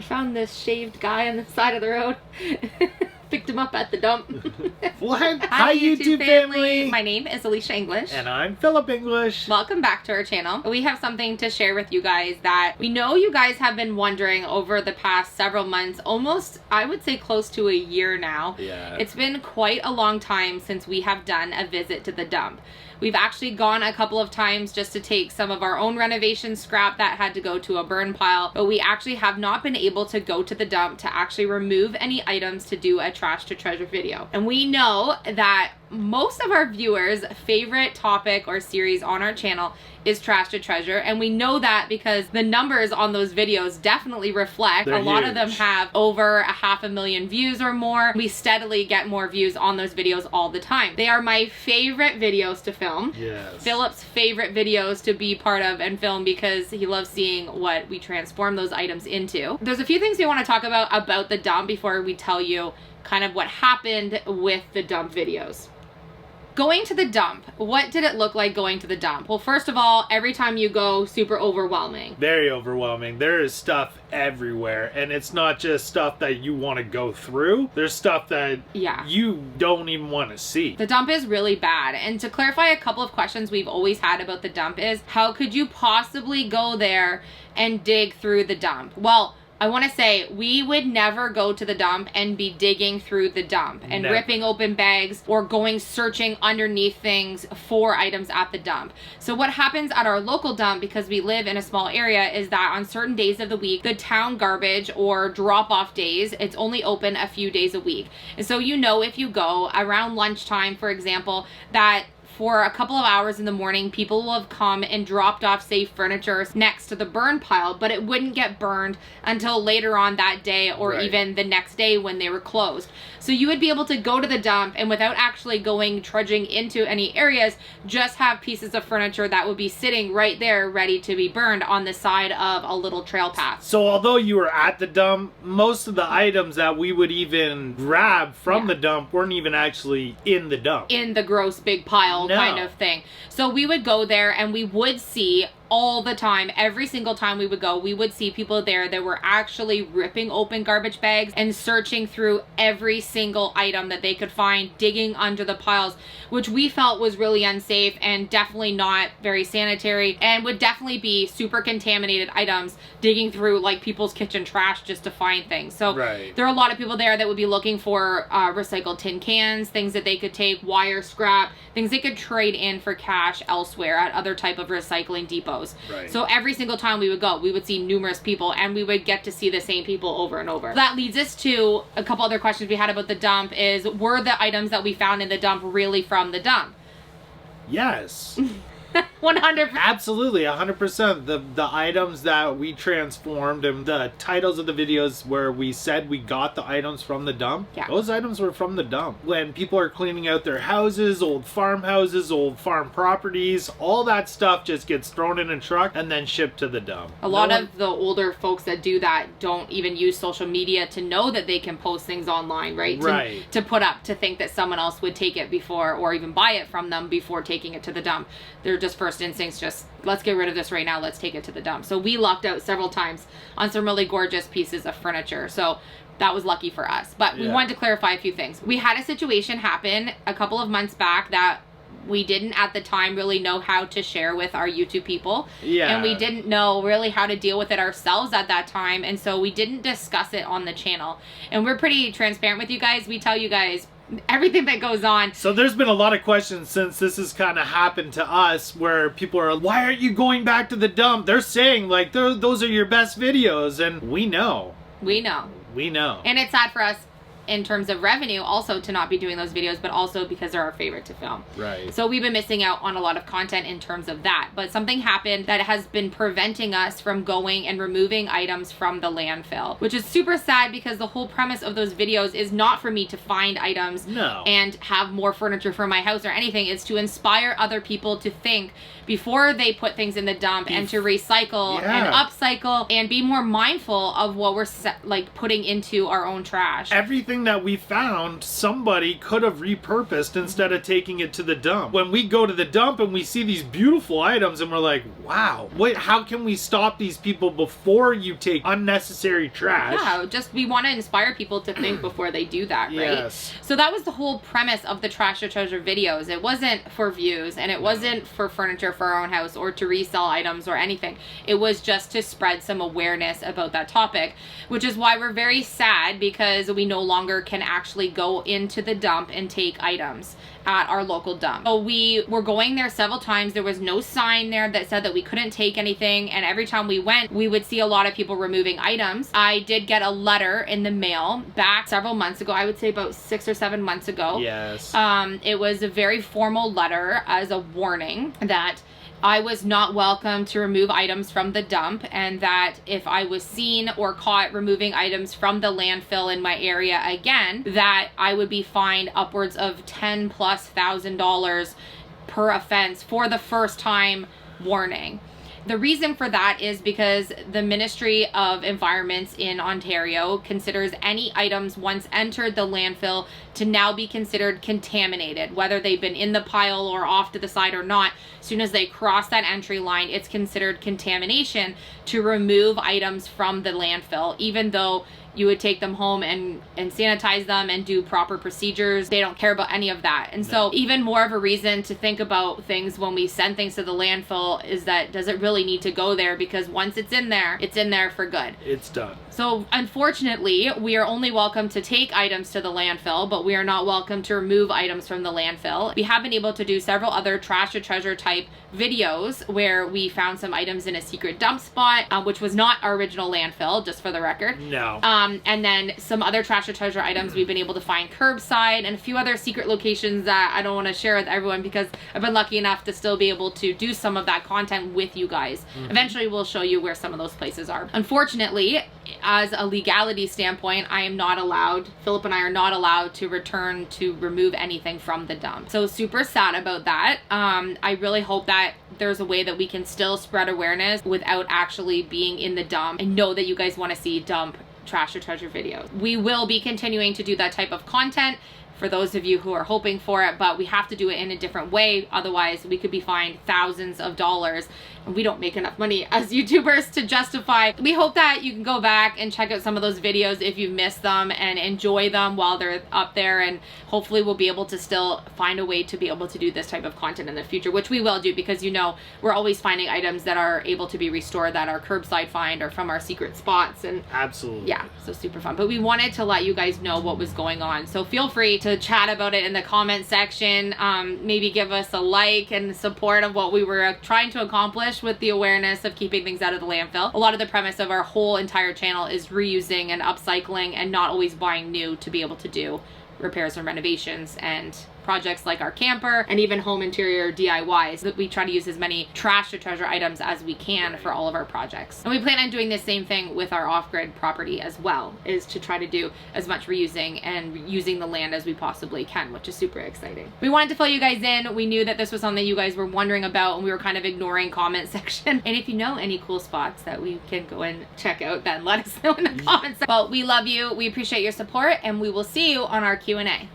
found this shaved guy on the side of the road. Picked him up at the dump. What? Hi, YouTube family. My name is Elysia English. And I'm Philip English. Welcome back to our channel. We have something to share with you guys that we know you guys have been wondering over the past several months, almost, I would say close to a year now. Yeah. It's been quite a long time since we have done a visit to the dump. We've actually gone a couple of times just to take some of our own renovation scrap that had to go to a burn pile, but we actually have not been able to go to the dump to actually remove any items to do a trash to treasure video. And we know that most of our viewers' favorite topic or series on our channel is trash to treasure, and we know that because the numbers on those videos definitely reflect. They're a lot huge. of them have over 500,000 views or more. We steadily get more views on those videos all the time. They are my favorite videos to film. Yes. Philip's favorite videos to be part of and film because he loves seeing what we transform those items into. There's a few things we want to talk about the dump before we tell you kind of what happened with the dump videos. Going to the dump, what did it look like going to the dump? Well, first of all, every time you go, super overwhelming. Very overwhelming. There is stuff everywhere, and it's not just stuff that you want to go through. There's stuff that you don't even want to see. The dump is really bad. And to clarify a couple of questions we've always had about the dump is, how could you possibly go there and dig through the dump? Well, I want to say we would never go to the dump and be digging through the dump and ripping open bags or going searching underneath things for items at the dump. So what happens at our local dump, because we live in a small area, is that on certain days of the week, the town garbage or drop-off days, it's only open a few days a week. And so if you go around lunchtime, for example, that for a couple of hours in the morning, people will have come and dropped off, say, furniture next to the burn pile, but it wouldn't get burned until later on that day or even the next day when they were closed. So you would be able to go to the dump and without actually going trudging into any areas, just have pieces of furniture that would be sitting right there ready to be burned on the side of a little trail path. So although you were at the dump, most of the items that we would even grab from the dump weren't even actually in the dump. In the gross big pile kind of thing. So we would go there and we would see all the time, every single time we would go, we would see people there that were actually ripping open garbage bags and searching through every single item that they could find, digging under the piles, which we felt was really unsafe and definitely not very sanitary and would definitely be super contaminated items, digging through like people's kitchen trash just to find things. So there are a lot of people there that would be looking for recycled tin cans, things that they could take, wire scrap, things they could trade in for cash elsewhere at other type of recycling depots. So every single time we would go, we would see numerous people and we would get to see the same people over and over. That leads us to a couple other questions we had about the dump is, were the items that we found in the dump really from the dump? Yes. 100%. Absolutely, 100%. The items that we transformed and the titles of the videos where we said we got the items from the dump, those items were from the dump. When people are cleaning out their houses, old farmhouses, old farm properties, all that stuff just gets thrown in a truck and then shipped to the dump. A lot of the older folks that do that don't even use social media to know that they can post things online, right? To put up, to think that someone else would take it before or even buy it from them before taking it to the dump. They're just first instincts, just let's get rid of this right now, let's take it to the dump. So we lucked out several times on some really gorgeous pieces of furniture. So that was lucky for us. But we wanted to clarify a few things. We had a situation happen a couple of months back that we didn't at the time really know how to share with our YouTube people. And we didn't know really how to deal with it ourselves at that time. And so we didn't discuss it on the channel. And we're pretty transparent with you guys. We tell you guys everything that goes on. So there's been a lot of questions since this has kind of happened to us where people are, why aren't you going back to the dump? They're saying like those are your best videos, and we know. We know. We know. And it's sad for us in terms of revenue also to not be doing those videos, but also because they're our favorite to film. So we've been missing out on a lot of content in terms of that. But something happened that has been preventing us from going and removing items from the landfill, which is super sad because the whole premise of those videos is not for me to find items and have more furniture for my house or anything. It's to inspire other people to think before they put things in the dump and to recycle and upcycle and be more mindful of what we're putting into our own trash. Everything everything that we found, somebody could have repurposed instead of taking it to the dump. When we go to the dump and we see these beautiful items and we're like, wow, how can we stop these people before you take unnecessary trash? Yeah, just we want to inspire people to think before they do that, right? Yes. So that was the whole premise of the Trash or Treasure videos. It wasn't for views, and it wasn't for furniture for our own house or to resell items or anything. It was just to spread some awareness about that topic, which is why we're very sad because we no longer can actually go into the dump and take items at our local dump. So we were going there several times. There was no sign there that said that we couldn't take anything, and every time we went, we would see a lot of people removing items. I did get a letter in the mail back several months ago, I would say about 6 or 7 months ago. Yes. It was a very formal letter as a warning that I was not welcome to remove items from the dump, and that if I was seen or caught removing items from the landfill in my area again, that I would be fined upwards of $10,000+ per offense for the first time warning. The reason for that is because the Ministry of Environments in Ontario considers any items once entered the landfill to now be considered contaminated, whether they've been in the pile or off to the side or not. As soon as they cross that entry line, it's considered contamination to remove items from the landfill, even though you would take them home and sanitize them and do proper procedures. They don't care about any of that. And so even more of a reason to think about things when we send things to the landfill is that, does it really need to go there? Because once it's in there for good. It's done. So unfortunately, we are only welcome to take items to the landfill, but we are not welcome to remove items from the landfill. We have been able to do several other Trash or Treasure type videos where we found some items in a secret dump spot, which was not our original landfill, just for the record. No. And then some other Trash or Treasure items we've been able to find curbside, and a few other secret locations that I don't want to share with everyone because I've been lucky enough to still be able to do some of that content with you guys. Eventually we'll show you where some of those places are. Unfortunately, as a legality standpoint, Philip and I are not allowed to return to remove anything from the dump. So super sad about that. I really hope that there's a way that we can still spread awareness without actually being in the dump. I know that you guys want to see dump Trash or Treasure videos. We will be continuing to do that type of content for those of you who are hoping for it, but we have to do it in a different way. Otherwise, we could be fined thousands of dollars, and we don't make enough money as YouTubers to justify. We hope that you can go back and check out some of those videos if you've missed them and enjoy them while they're up there, and hopefully we'll be able to still find a way to be able to do this type of content in the future, which we will do, because we're always finding items that are able to be restored that are curbside find or from our secret spots. And absolutely, yeah, so super fun. But we wanted to let you guys know what was going on, so feel free to chat about it in the comment section. Maybe give us a like and support of what we were trying to accomplish with the awareness of keeping things out of the landfill. A lot of the premise of our whole entire channel is reusing and upcycling and not always buying new to be able to do repairs and renovations and projects like our camper and even home interior DIYs. That we try to use as many Trash or Treasure items as we can for all of our projects. And we plan on doing the same thing with our off-grid property as well, is to try to do as much reusing and using the land as we possibly can, which is super exciting. We wanted to fill you guys in. We knew that this was something you guys were wondering about, and we were kind of ignoring comment section. And if you know any cool spots that we can go and check out, then let us know in the comments. Well, we love you. We appreciate your support, and we will see you on our Q&A.